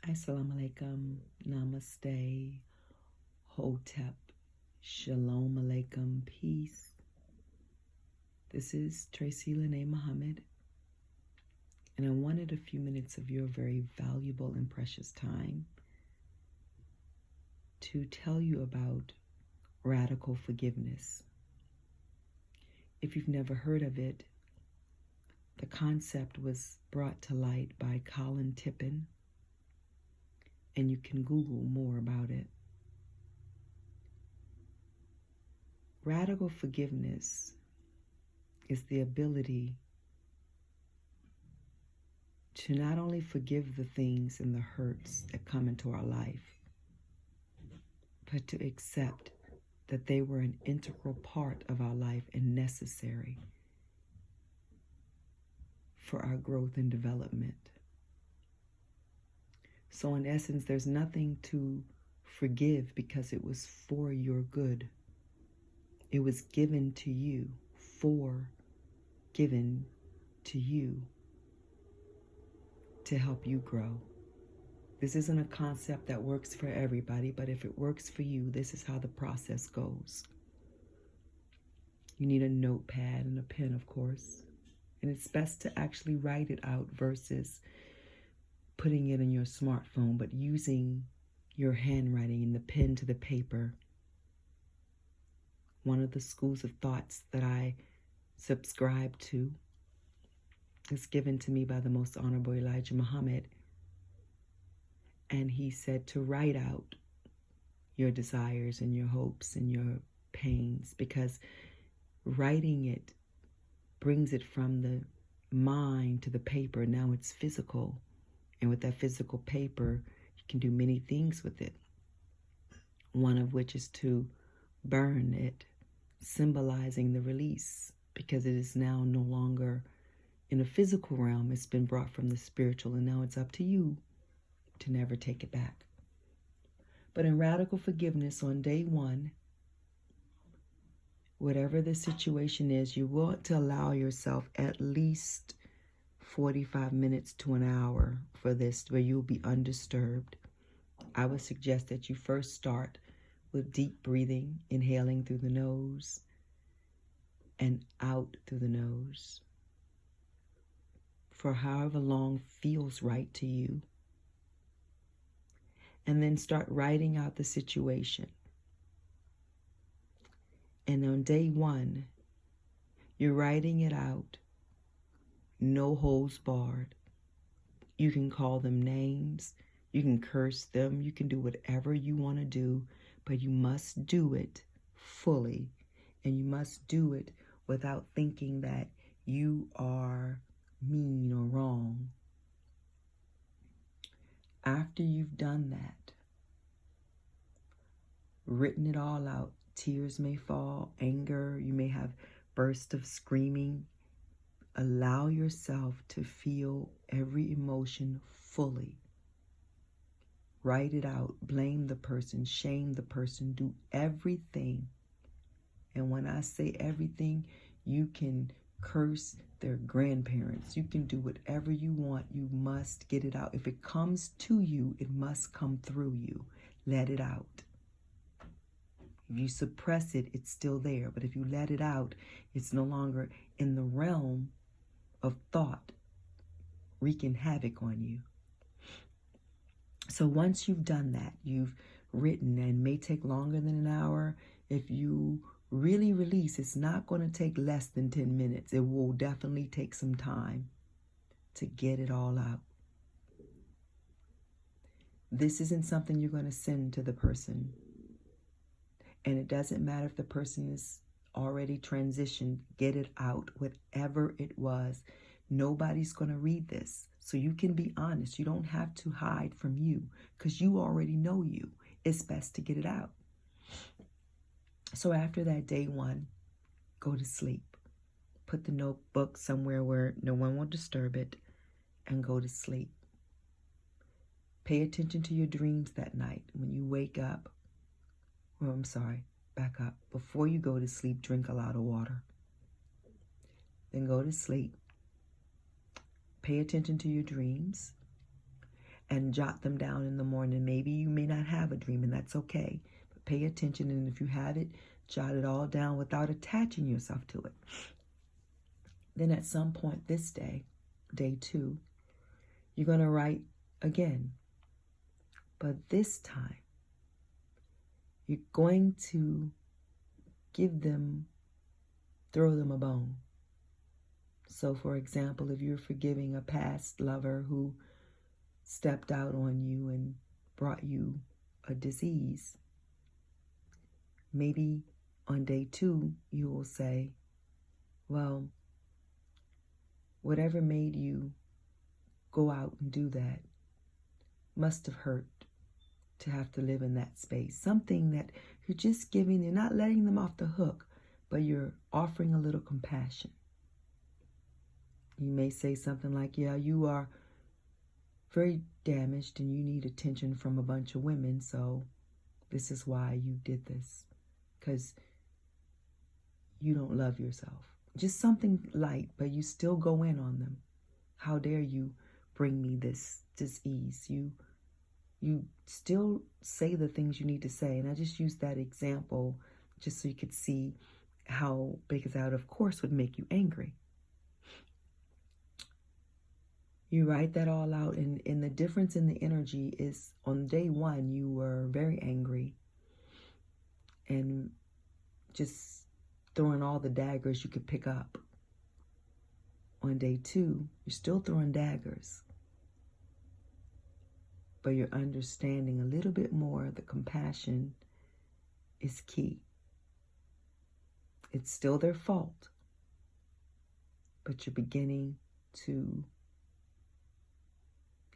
Assalamu alaikum, namaste, hotep, shalom alaikum, peace. This is Tracy Lene Muhammad, and I wanted a few minutes of your very valuable and precious time to tell you about radical forgiveness. If you've never heard of it, the concept was brought to light by Colin Tippin, and you can Google more about it. Radical forgiveness is the ability to not only forgive the things and the hurts that come into our life, but to accept that they were an integral part of our life and necessary for our growth and development. So in essence, there's nothing to forgive because it was for your good. It was given to you, given to you to help you grow. This isn't a concept that works for everybody, but if it works for you, this is how the process goes. You need a notepad and a pen, of course, and it's best to actually write it out versus putting it in your smartphone, but using your handwriting and the pen to the paper. One of the schools of thoughts that I subscribe to is given to me by the Most Honorable Elijah Muhammad. And he said to write out your desires and your hopes and your pains, because writing it brings it from the mind to the paper. Now it's physical. And with that physical paper, you can do many things with it. One of which is to burn it, symbolizing the release, because it is now no longer in a physical realm. It's been brought from the spiritual, and now it's up to you to never take it back. But in radical forgiveness on day one, whatever the situation is, you want to allow yourself at least 45 minutes to an hour for this, where you'll be undisturbed. I would suggest that you first start with deep breathing, inhaling through the nose and out through the nose for however long feels right to you. And then start writing out the situation. And on day one, you're writing it out, no holds barred. You can call them names, you can curse them, you can do whatever you want to do, but you must do it fully, and you must do it without thinking that you are mean or wrong. After you've done that, written it all out, tears may fall, anger, you may have bursts of screaming. Allow yourself to feel every emotion fully. Write it out, blame the person, shame the person, do everything. And when I say everything, you can curse their grandparents. You can do whatever you want. You must get it out. If it comes to you, it must come through you. Let it out. If you suppress it, it's still there. But if you let it out, it's no longer in the realm of thought, wreaking havoc on you. So once you've done that, you've written, and may take longer than an hour. If you really release, it's not going to take less than 10 minutes. It will definitely take some time to get it all out. This isn't something you're going to send to the person. And it doesn't matter if the person is already transitioned. Get it out, whatever it was. Nobody's going to read this. So you can be honest. You don't have to hide from you, because you already know you. It's best to get it out. So after that, day one, go to sleep. Put the notebook somewhere where no one will disturb it, and go to sleep. Pay attention to your dreams that night. When you wake up, back up. Before you go to sleep, drink a lot of water. Then go to sleep. Pay attention to your dreams. and jot them down in the morning. Maybe you may not have a dream, and that's okay. But pay attention, and if you have it, jot it all down without attaching yourself to it. Then at some point this day, day 2, you're going to write again. But this time, you're going to throw them a bone. So, for example, if you're forgiving a past lover who stepped out on you and brought you a disease, maybe on day 2, you will say, well, whatever made you go out and do that must have hurt to have to live in that space. Something that you're just giving, you're not letting them off the hook, but you're offering a little compassion. You may say something like, yeah, you are very damaged and you need attention from a bunch of women, so this is why you did this, because you don't love yourself. Just something light, but you still go in on them. How dare you bring me this disease? You still say the things you need to say. And I just used that example just so you could see how big that, of course, would make you angry. You write that all out, and the difference in the energy is on day 1, you were very angry and just throwing all the daggers you could pick up. On day 2, you're still throwing daggers, but you're understanding a little bit more. The compassion is key. It's still their fault, but you're beginning to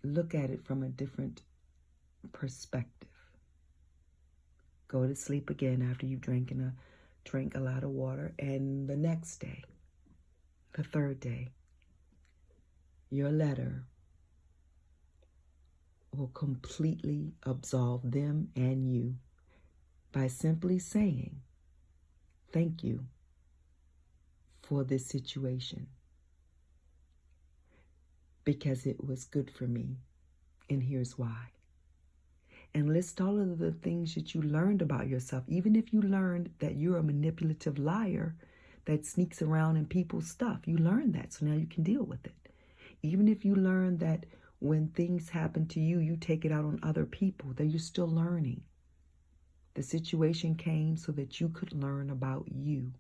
look at it from a different perspective. Go to sleep again after you've drank a lot of water, and the next day, the 3rd day, your letter will completely absolve them and you by simply saying, thank you for this situation because it was good for me, and here's why. And list all of the things that you learned about yourself. Even if you learned that you're a manipulative liar that sneaks around in people's stuff, you learned that, so now you can deal with it. Even if you learned that when things happen to you, you take it out on other people, then you're still learning. The situation came so that you could learn about you.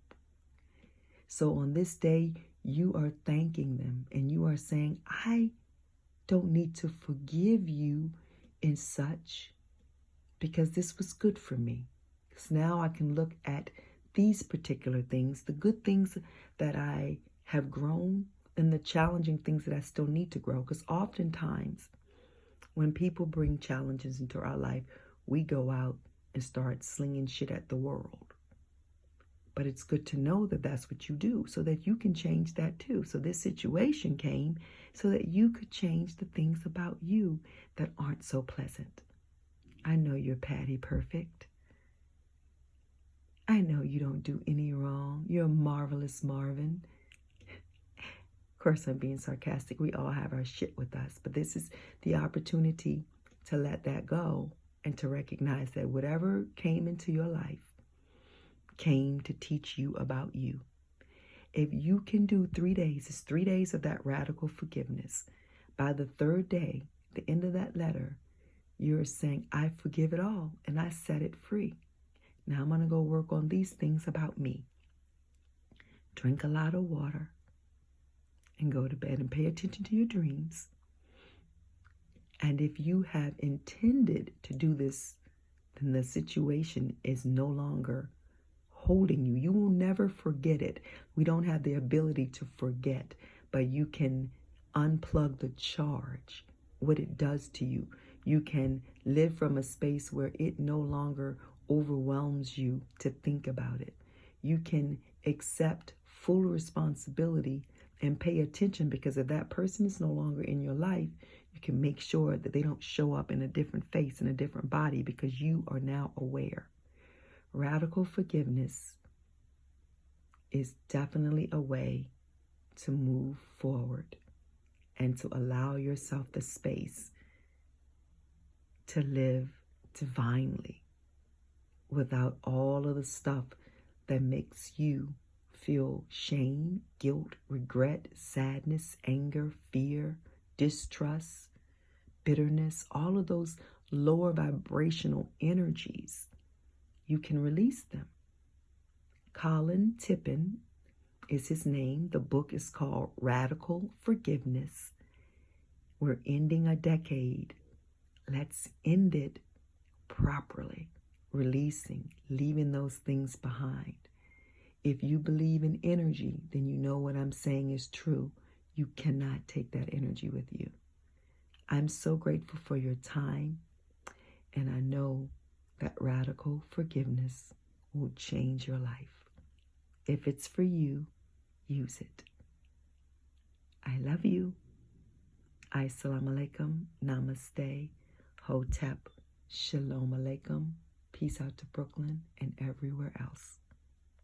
So on this day, you are thanking them and you are saying, I don't need to forgive you in such because this was good for me. Because now I can look at these particular things, the good things that I have grown and the challenging things that I still need to grow. Because oftentimes when people bring challenges into our life, we go out and start slinging shit at the world. But it's good to know that that's what you do so that you can change that too. So this situation came so that you could change the things about you that aren't so pleasant. I know you're Patty Perfect. I know you don't do any wrong. You're marvelous, Marvin. Of course, I'm being sarcastic. We all have our shit with us. But this is the opportunity to let that go and to recognize that whatever came into your life came to teach you about you. If you can do 3 days, it's 3 days of that radical forgiveness. By the 3rd day, the end of that letter, you're saying, I forgive it all and I set it free. Now I'm going to go work on these things about me. Drink a lot of water and go to bed and pay attention to your dreams. And if you have intended to do this, then the situation is no longer holding you. You will never forget it. We don't have the ability to forget, but you can unplug the charge, what it does to you. You can live from a space where it no longer overwhelms you to think about it. You can accept full responsibility and pay attention, because if that person is no longer in your life, you can make sure that they don't show up in a different face, in a different body, because you are now aware. Radical forgiveness is definitely a way to move forward and to allow yourself the space to live divinely without all of the stuff that makes you feel shame, guilt, regret, sadness, anger, fear, distrust, bitterness, all of those lower vibrational energies. You can release them. Colin Tippin is his name. The book is called Radical Forgiveness. We're ending a decade. Let's end it properly, releasing, leaving those things behind. If you believe in energy, then you know what I'm saying is true. You cannot take that energy with you. I'm so grateful for your time, and I know that radical forgiveness will change your life. If it's for you, use it. I love you. Assalamu alaikum, namaste, hotep, shalom alaikum, peace out to Brooklyn and everywhere else.